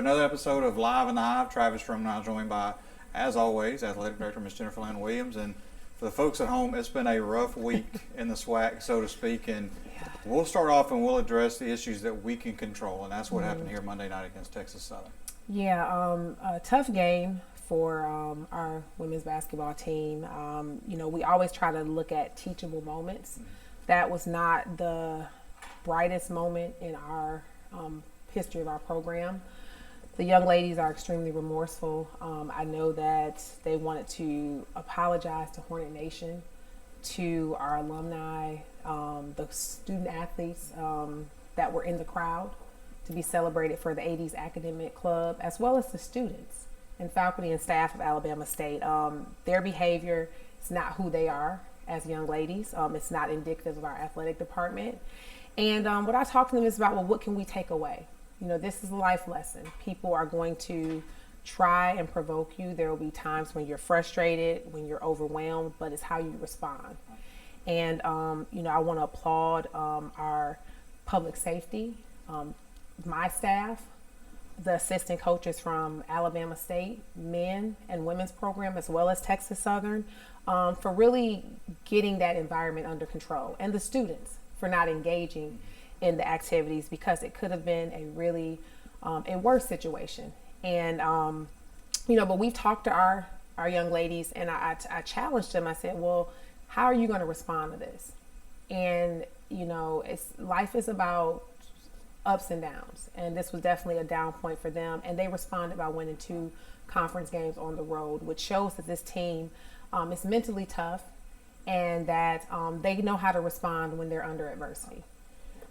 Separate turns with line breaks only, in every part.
another episode of Live in the Hive. Travis Strum now joined by, as always, Athletic Director Ms. Jennifer Lynn Williams. And for the folks at home, it's been a rough week in the SWAC, so to speak. And we'll start off and we'll address the issues that we can control. And that's what happened here Monday night against Texas Southern.
Yeah, a tough game for our women's basketball team. We always try to look at teachable moments. That was not the brightest moment in our history of our program. The young ladies are extremely remorseful. I know that they wanted to apologize to Hornet Nation, to our alumni, the student athletes that were in the crowd to be celebrated for the 80s Academic Club, as well as the students and faculty and staff of Alabama State. Their behavior is not who they are as young ladies. It's not indicative of our athletic department. And what I talk to them is about, well, what can we take away? This is a life lesson. People are going to try and provoke you. There will be times when you're frustrated, when you're overwhelmed, but it's how you respond. And, I want to applaud our public safety, my staff, the assistant coaches from Alabama State, men and women's program, as well as Texas Southern, for really getting that environment under control, and the students for not engaging in the activities, because it could have been a really a worse situation. And but we've talked to our young ladies, and I challenged them. I said, well, how are you going to respond to this? And life is about ups and downs, and this was definitely a down point for them, and they responded by winning 2 conference games on the road, which shows that this team is mentally tough, and that they know how to respond when they're under adversity.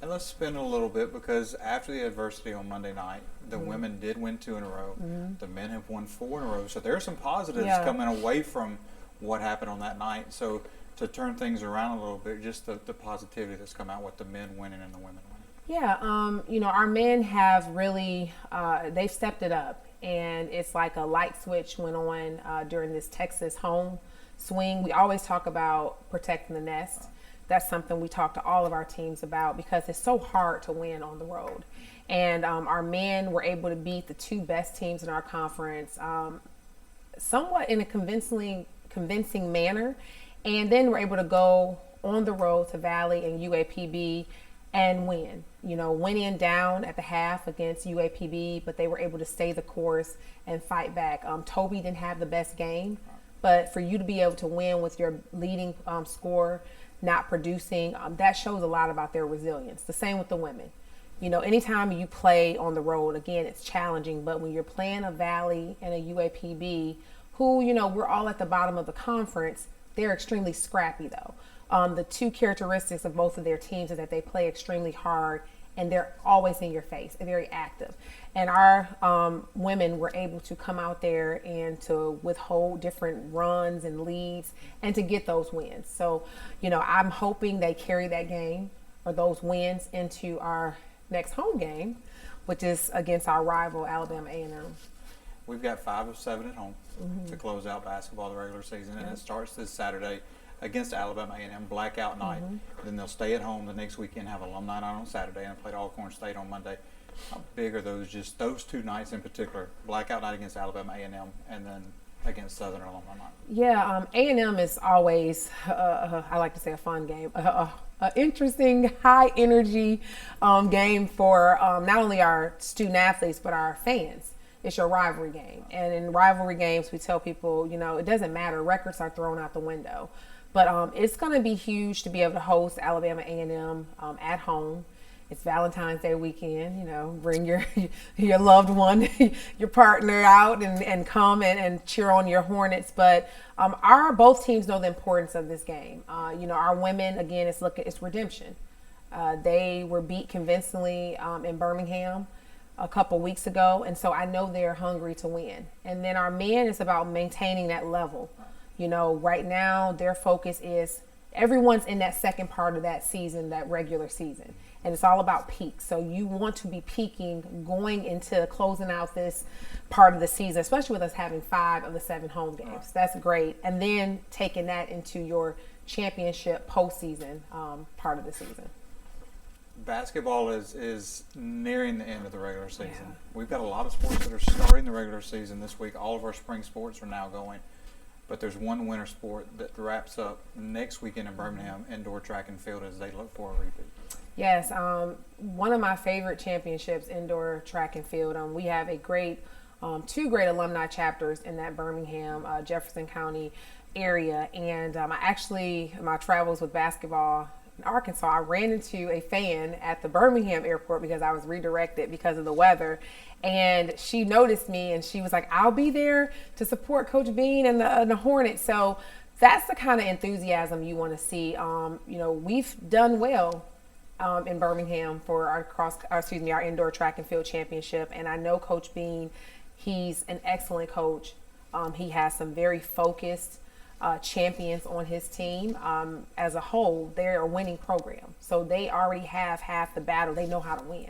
And let's spin a little bit, because after the adversity on Monday night, the women did win 2 in a row. The men have won 4 in a row. So there are some positives coming away from what happened on that night. So to turn things around a little bit, just the positivity that's come out with the men winning and the women winning.
Yeah, our men have really, they've stepped it up. And it's like a light switch went on during this Texas home swing. We always talk about protecting the nest. That's something we talk to all of our teams about, because it's so hard to win on the road. And our men were able to beat the 2 best teams in our conference somewhat in a convincing manner. And then we're able to go on the road to Valley and UAPB and win. Went down at the half against UAPB, but they were able to stay the course and fight back. Toby didn't have the best game, but for you to be able to win with your leading scorer not producing, that shows a lot about their resilience. The same with the women. Anytime you play on the road, again, it's challenging, but when you're playing a Valley and a UAPB, who, we're all at the bottom of the conference, they're extremely scrappy though. The 2 characteristics of both of their teams is that they play extremely hard, and they're always in your face and very active. And our women were able to come out there and to withhold different runs and leads and to get those wins. So, I'm hoping they carry that game or those wins into our next home game, which is against our rival, Alabama A&M.
We've got 5 of 7 at home to close out basketball the regular season, and it starts this Saturday against Alabama A&M, blackout night. Then they'll stay at home the next weekend, have alumni night on Saturday, and play at Alcorn State on Monday. How big are those, just those 2 nights in particular, blackout night against Alabama A&M and then against Southern alumni night?
Yeah, A&M is always, I like to say, a fun game, interesting, high energy game for not only our student athletes, but our fans. It's your rivalry game. And in rivalry games, we tell people, it doesn't matter. Records are thrown out the window. But it's going to be huge to be able to host Alabama A&M at home. It's Valentine's Day weekend. Bring your loved one, your partner out and come and cheer on your Hornets. But both teams know the importance of this game. Our women, again, it's redemption. They were beat convincingly in Birmingham a couple weeks ago, and so I know they're hungry to win. And then our men, is about maintaining that level. Right now their focus is everyone's in that second part of that season, that regular season, and it's all about peaks. So you want to be peaking going into closing out this part of the season, especially with us having 5 of the 7 home games. That's great. And then taking that into your championship postseason part of the season.
basketball is nearing the end of the regular season.
Yeah.
We've got a lot of sports that are starting the regular season this week. All of our spring sports are now going. But there's one winter sport that wraps up next weekend in Birmingham, indoor track and field, as they look for a repeat.
Yes, one of my favorite championships, indoor track and field. We have a great, two great alumni chapters in that Birmingham, Jefferson County area. And my travels with basketball in Arkansas, I ran into a fan at the Birmingham airport because I was redirected because of the weather. And she noticed me and she was like, I'll be there to support Coach Bean and the Hornets. So that's the kind of enthusiasm you want to see. We've done well in Birmingham for our indoor track and field championship. And I know Coach Bean, he's an excellent coach. He has some very focused champions on his team. As a whole, they're a winning program. So they already have half the battle. They know how to win.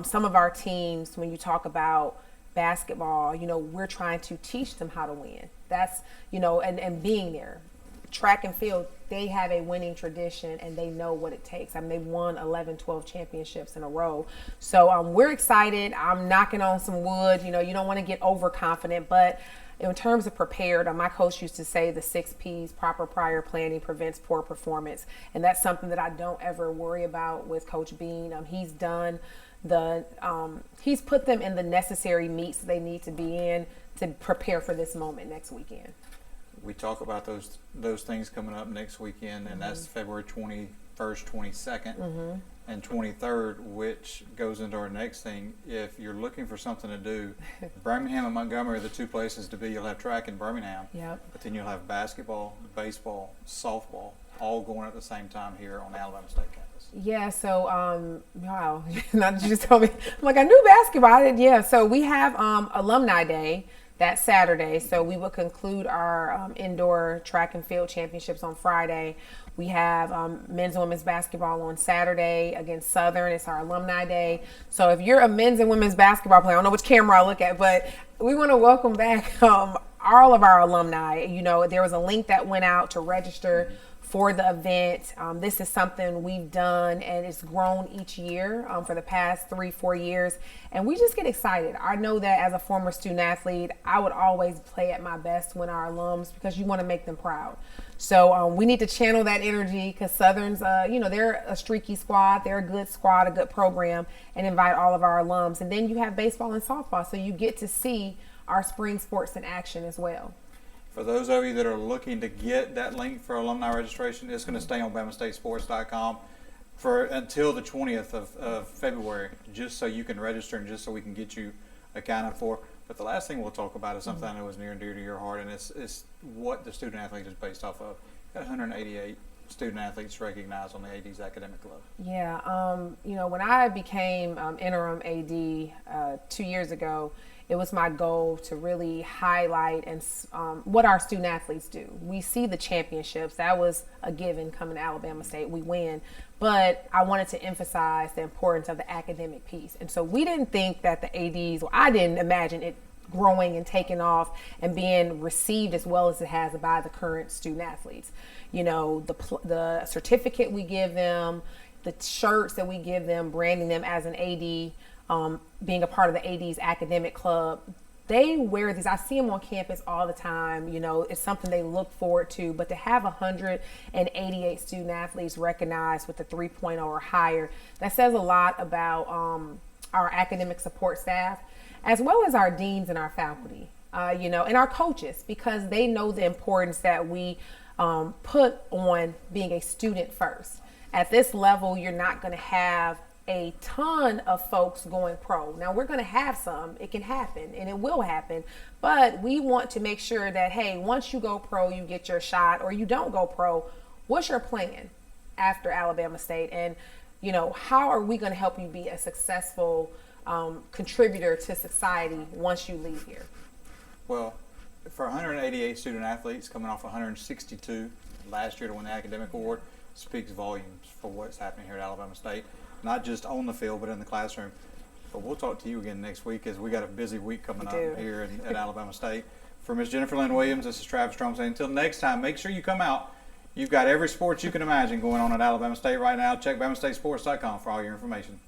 Some of our teams, when you talk about basketball, we're trying to teach them how to win. That's, and being there. Track and field, they have a winning tradition and they know what it takes. I mean, they won 11, 12 championships in a row. So we're excited. I'm knocking on some wood. You don't want to get overconfident, but in terms of prepared, my coach used to say the 6 P's, proper prior planning prevents poor performance. And that's something that I don't ever worry about with Coach Bean. He's done he's put them in the necessary meets they need to be in to prepare for this moment next weekend.
We talk about those things coming up next weekend, and that's February 21st, 22nd, and 23rd, which goes into our next thing. If you're looking for something to do, Birmingham and Montgomery are the two places to be. You'll have track in Birmingham, but then you'll have basketball, baseball, softball, all going at the same time here on Alabama State campus.
Yeah, so, wow, not you just told me. I'm like, I knew basketball. I did, yeah, so we have Alumni Day that Saturday. So we will conclude our indoor track and field championships on Friday. We have men's and women's basketball on Saturday against Southern. It's our Alumni Day. So if you're a men's and women's basketball player, I don't know which camera I look at, but we want to welcome back all of our alumni. There was a link that went out to register for the event. This is something we've done and it's grown each year for the past 3-4 years. And we just get excited. I know that as a former student athlete, I would always play at my best when our alums, because you want to make them proud. So we need to channel that energy because Southern's, they're a streaky squad. They're a good squad, a good program, and invite all of our alums. And then you have baseball and softball. So you get to see our spring sports in action as well.
For those of you that are looking to get that link for alumni registration, it's going to stay on BamaStateSports.com until the 20th of February, just so you can register and just so we can get you accounted for. But the last thing we'll talk about is something I know is near and dear to your heart, and it's what the student athlete is based off of. Got 188 student athletes recognized on the AD's academic club.
Yeah, when I became interim AD 2 years ago, it was my goal to really highlight and what our student athletes do. We see the championships. That was a given coming to Alabama State. We win. But I wanted to emphasize the importance of the academic piece. And so we didn't think that the ADs, I didn't imagine it growing and taking off and being received as well as it has by the current student athletes. The certificate we give them, the shirts that we give them, branding them as an AD, being a part of the AD's academic club, they wear these. I see them on campus all the time. It's something they look forward to. But to have 188 student athletes recognized with a 3.0 or higher, that says a lot about our academic support staff, as well as our deans and our faculty, and our coaches, because they know the importance that we put on being a student first. At this level, you're not going to have a ton of folks going pro. Now we're going to have some, it can happen and it will happen, but we want to make sure that, hey, once you go pro, you get your shot, or you don't go pro, what's your plan after Alabama State? And, how are we going to help you be a successful contributor to society once you leave here?
Well, for 188 student athletes coming off 162 last year to win the academic award, speaks volumes for what's happening here at Alabama State. Not just on the field, but in the classroom. But we'll talk to you again next week, as we got a busy week coming up here at Alabama State. For Ms. Jennifer Lynn Williams, this is Travis Strong saying until next time, make sure you come out You've got every sport you can imagine going on at Alabama State right now. Check BamaStateSports.com for all your information.